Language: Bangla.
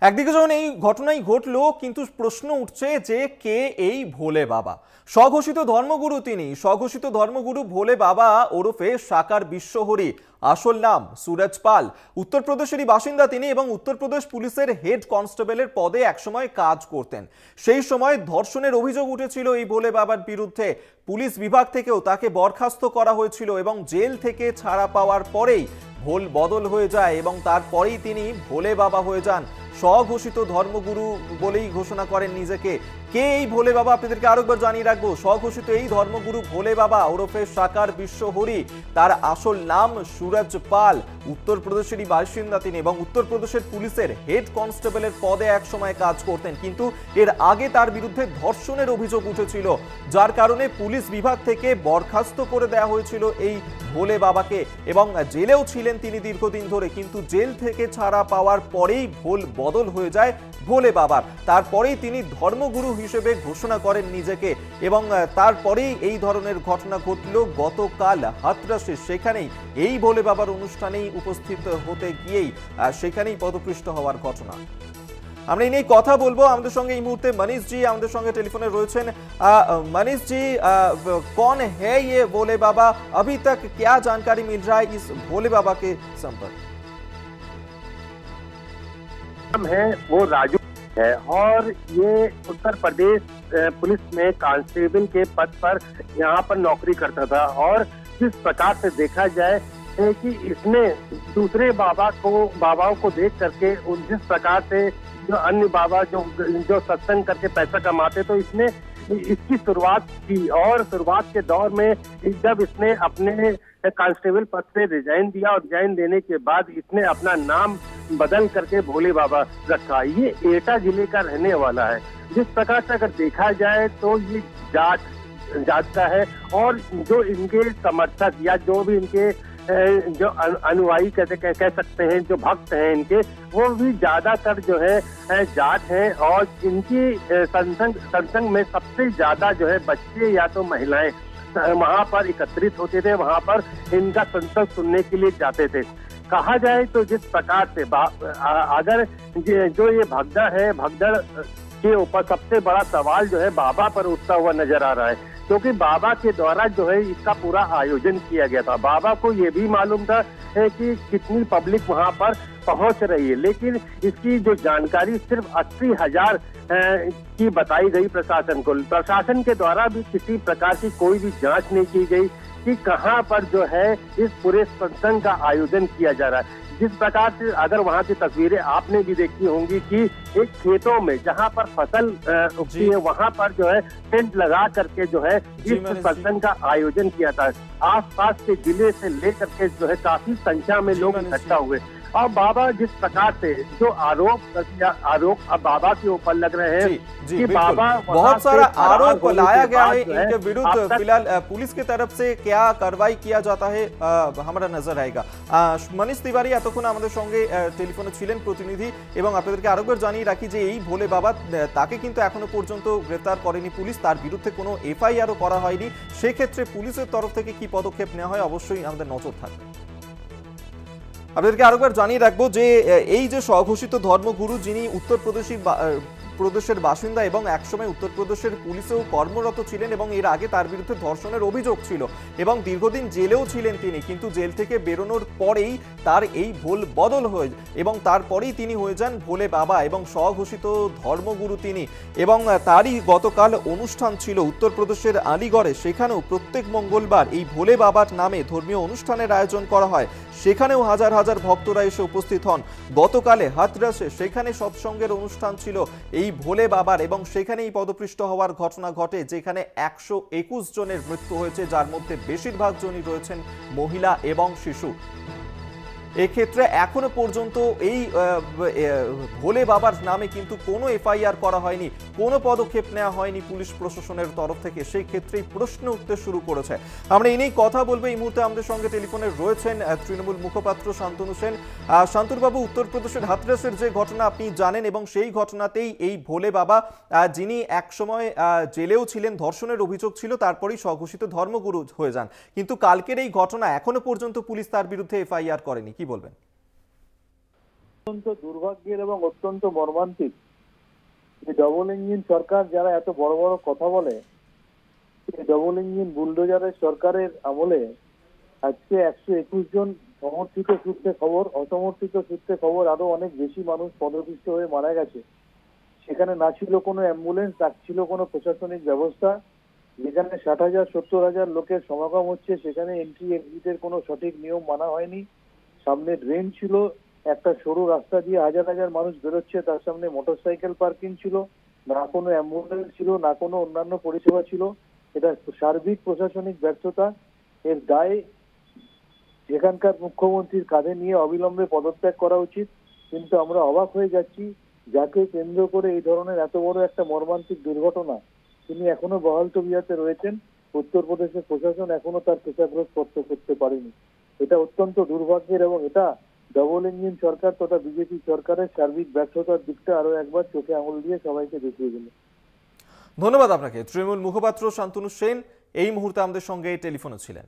একদিকে যখন এই ঘটনাই ঘটলো, কিন্তু প্রশ্ন উঠছে যে কে এই ভোলে বাবা। স্বঘোষিত ধর্মগুরু তিনি, স্বঘোষিত ধর্মগুরু ভোলে বাবা ওরফে সাকার বিশ্বহরি। আসল নাম সুরজ পাল। উত্তরপ্রদেশেরই বাসিন্দা তিনি এবং উত্তরপ্রদেশ পুলিশের হেড কনস্টেবলের পদে একসময় কাজ করতেন। সেই সময় ধর্ষণের অভিযোগ উঠেছিল এই ভোলে বাবার বিরুদ্ধে। পুলিশ বিভাগ থেকেও তাকে বরখাস্ত করা হয়েছিল এবং জেল থেকে ছাড়া পাওয়ার পরেই ভোল বদল হয়ে যায় এবং তারপরেই তিনি ভোলে বাবা হয়ে যান। স্বঘোষিত ধর্মগুরু বলেই ঘোষণা করেন নিজেকে। কে এই ভোলে বাবা আপনাদেরকে আরেকবার জানিয়ে রাখবো। স্বঘোষিত এই ধর্মগুরু ভোলে বাবা ওরফে সাকার বিশ্বহরি, তার আসল নাম সুরজ পাল। উত্তরপ্রদেশেরই বাসিন্দা তিনি এবং উত্তরপ্রদেশের পুলিশের হেড কনস্টেবলের পদে একসময় কাজ করতেন, কিন্তু এর আগে তার বিরুদ্ধে ধর্ষণের অভিযোগ উঠেছিল, যার কারণে পুলিশ বিভাগ থেকে বরখাস্ত করে দেওয়া হয়েছিল এই ভোলে বাবাকে এবং জেলেও ছিলেন তিনি দীর্ঘদিন ধরে। কিন্তু জেল থেকে ছাড়া পাওয়ার পরেই ভোল বদল হয়ে যায় ভোলে বাবার। তারপরেই তিনি ধর্মগুরু হিসেবে ঘোষণা করেন নিজেকে এবং তারপরেই এই ধরনের ঘটনা ঘটল গতকাল হাথরাসে। সেখানেই এই ভোলে বাবার অনুষ্ঠানেই উপস্থিত হতে গিয়েই সেখানেই পদপৃষ্ট হওয়ার ঘটনা। আমরা এই নিয়ে কথা বলবো। আমাদের সঙ্গে এই মুহূর্তে मनीष जी আমাদের সঙ্গে টেলিফোনে রয়েছেন। मनीष जी, कौन है ये भोले बाबा? अभी तक क्या जानकारी मिल रहा है इस भोले बाबा के संपर्क? नाम है वो राजू है और ये उत्तर प्रदेश पुलिस में कांस्टेबल के पद पर यहाँ पर नौकरी करता था। और जिस प्रकार से देखा जाए कि इसने दूसरे बाबाओं को देख करके जिस प्रकार से जो अन्य बाबा जो सत्संग करके पैसा कमाते, तो इसने इसकी शुरुआत की। और शुरुआत के दौर में जब इसने अपने कांस्टेबल पद से रिजाइन दिया और रिजाइन देने के बाद इसने अपना नाम बदल करके भोले बाबा रखा। ये एटा जिले का रहने वाला है। जिस प्रकार से अगर देखा जाए तो ये जाट का है और जो इनके समर्थक या जो भी इनके जो अनुयायी कह सकते हैं, जो भक्त हैं इनके, वो भी ज्यादातर जो है जाट हैं। और इनकी सत्संग में सबसे ज्यादा जो है बच्चे या तो महिलाएं वहां पर एकत्रित होते थे, वहां पर इनका सत्संग सुनने के लिए जाते थे। कहा जाए तो जिस प्रकार से अगर जो ये भगदड़ है, भगदड़ के ऊपर सबसे बड़ा सवाल जो है बाबा पर उठता हुआ नजर आ रहा है, क्योंकि बाबा के द्वारा जो है इसका पूरा आयोजन किया गया था। बाबा को ये भी मालूम था कि कितनी पब्लिक वहां पर पहुंच रही है, लेकिन इसकी जो जानकारी सिर्फ 80,000 की बताई गई प्रशासन को। प्रशासन के द्वारा भी किसी प्रकार की कोई भी जांच नहीं की गई कि कहां पर जो है इस पूरे सत्संग का आयोजन किया जा रहा है। जिस प्रकार से अगर वहां की तस्वीरें आपने भी देखी होंगी कि एक खेतों में जहां पर फसल उगती है, वहां पर जो है टेंट लगा करके जो है इस सत्संग का आयोजन किया था। आसपास के जिले से लेकर के जो है काफी संख्या में लोग इकट्ठा हुए। और बाबा जिस प्रकार से जो आरोप अब बाबा के ऊपर लग रहे हैं कि बाबा बहुत सारा आरोप लाया गया है इनके विरुद्ध। फिलहाल पुलिस की तरफ से क्या कार्रवाई किया जाता है हमारा नजर आएगा। मनीष तिवारी এতক্ষণ আমাদের সঙ্গে টেলিফোনে ছিলেন প্রতিনিধি, এবং আপনাদেরকে আরেকবার জানিয়ে রাখি যে এই ভোলে বাবা তাকে কিন্তু এখনো পর্যন্ত গ্রেফতার করেনি পুলিশ, তার বিরুদ্ধে কোনো এফআইআরও করা হয়নি। সেক্ষেত্রে পুলিশের তরফ থেকে কি পদক্ষেপ নেওয়া হয় অবশ্যই আমাদের নজর থাকবে। আপনাদেরকে আরেকবার জানিয়ে রাখবো যে এই যে স্বঘোষিত ধর্মগুরু, যিনি উত্তরপ্রদেশের বাসিন্দা এবং একসময় উত্তরপ্রদেশের পুলিশেও কর্মরত ছিলেন এবং এর আগে তার বিরুদ্ধে ধর্ষণের অভিযোগ ছিল এবং দীর্ঘদিন জেলেও ছিলেন তিনি, কিন্তু জেল থেকে বেরোনোর পরেই তার এই ভোল বদল হয়ে এবং তারপরেই তিনি হয়ে যান ভোলে বাবা এবং স্বঘোষিত ধর্মগুরু তিনি। এবং তারই গতকাল অনুষ্ঠান ছিল উত্তরপ্রদেশের আলিগড়ে। সেখানেও প্রত্যেক মঙ্গলবার এই ভোলে বাবার নামে ধর্মীয় অনুষ্ঠানের আয়োজন করা হয়। সেখানেও হাজার হাজার ভক্তরা এসে উপস্থিত হন। গতকালে হাথরাসে সেখানে সৎসঙ্গের অনুষ্ঠান ছিল এই ভোলে বাবার এবং সেখানেই পদপৃষ্ট হওয়ার ঘটনা ঘটে, যেখানে 121 জনের মৃত্যু হয়েছে, যার মধ্যে বেশিরভাগ জনই রয়েছেন মহিলা এবং শিশু। এক্ষেত্রে এখনো পর্যন্ত এই ভোলে বাবার নামে কিন্তু কোনো এফআইআর করা হয়নি, কোনো পদক্ষেপ নেওয়া হয়নি পুলিশ প্রশাসনের তরফ থেকে। সেই ক্ষেত্রেই প্রশ্ন উঠতে শুরু করেছে। আমরা এই নিয়ে কথা বলবো। এই মুহূর্তে আমাদের সঙ্গে টেলিফোনে রয়েছেন তৃণমূল মুখপাত্র শান্তনু সেন। শান্তনুবাবু, উত্তরপ্রদেশের হাথরাসের যে ঘটনা আপনি জানেন এবং সেই ঘটনাতেই এই ভোলে বাবা, যিনি একসময় জেলেও ছিলেন, ধর্ষণের অভিযোগ ছিল, তারপরেই স্বঘোষিত ধর্মগুরু হয়ে যান, কিন্তু কালকের এই ঘটনা এখনো পর্যন্ত পুলিশ তার বিরুদ্ধে এফআইআর করেনি, কি বলবেন? অত্যন্ত দুর্ভাগ্যের এবং অত্যন্ত মর্মান্তিক যে ডবল ইঞ্জিন সরকার যারা এত বড় বড় কথা বলে, ডবল ইঞ্জিন বুলডোজারের সরকারের আমলে আজকে 121 জন সমর্থিত সূত্রে খবর, অসমর্থিত সূত্রে খবর আরো অনেক বেশি মানুষ পদপিষ্ট হয়ে মারা গেছে। সেখানে না ছিল কোনো অ্যাম্বুলেন্স, না ছিল কোনো প্রশাসনিক ব্যবস্থা। যেখানে 60,000 70,000 লোকের সমাগম হচ্ছে, সেখানে এন্ট্রি এক্সিটের কোনো সঠিক নিয়ম মানা হয়নি। সামনে ড্রেন ছিল, একটা সরু রাস্তা দিয়ে হাজার হাজার মানুষ বেরোচ্ছে, তার সামনে মোটরসাইকেল পার্কিং ছিল, না কোনো অ্যাম্বুলেন্স ছিল, না কোনো অন্যান্য পরিষেবা ছিল। এটা সার্বিক প্রশাসনিক ব্যর্থতা। এর দায় যেখানকার মুখ্যমন্ত্রীর কাঁধে নিয়ে অবিলম্বে পদত্যাগ করা উচিত। কিন্তু আমরা অবাক হয়ে যাচ্ছি, যাকে কেন্দ্র করে এই ধরনের এত বড় একটা মর্মান্তিক দুর্ঘটনা, তিনি এখনো বহাল তবিয়তে রয়েছেন। উত্তরপ্রদেশের প্রশাসন এখনো তার পেশাগ্রহ করতে পারেনি। এটা অত্যন্ত দুর্ভাগ্যের এবং এটা ডবল ইঞ্জিন সরকার তথা বিজেপি সরকারের সার্বিক ব্যর্থতার দিকটা আরো একবার চোখে আঙুল দিয়ে সবাইকে দেখিয়ে দিল। ধন্যবাদ আপনাকে। তৃণমূল মুখপাত্র শান্তনু সেন এই মুহূর্তে আমাদের সঙ্গে টেলিফোনে ছিলেন।